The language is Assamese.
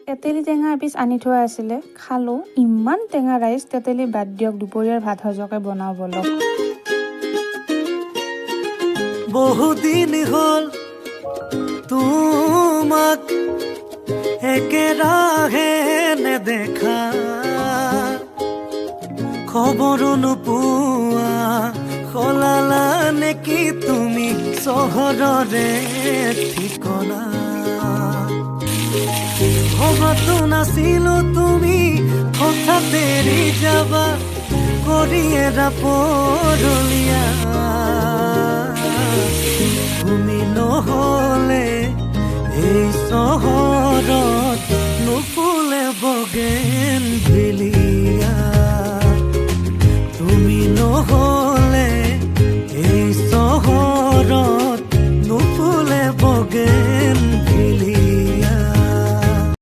তেতেলী টেঙা এপিচ আনি থোৱা আছিলে, খালোঁ। ইমান টেঙা ৰাইচ, তেতেলী বাদ দিয়ক, দুপৰীয়াৰ ভাত সজকে বনাওঁ বলক। বহুদিন হ'ল তোমাক একেৰাহে নেদেখা, খবৰো নোপোৱা সলালা নেকি তুমি চহৰৰে ঠিকনা। ভবাতো নাছিলো তুমি হঠাৎ এৰি যাবা, কৰি এৰা পৰলীয়া। তুমি নহ'লে এই চহৰত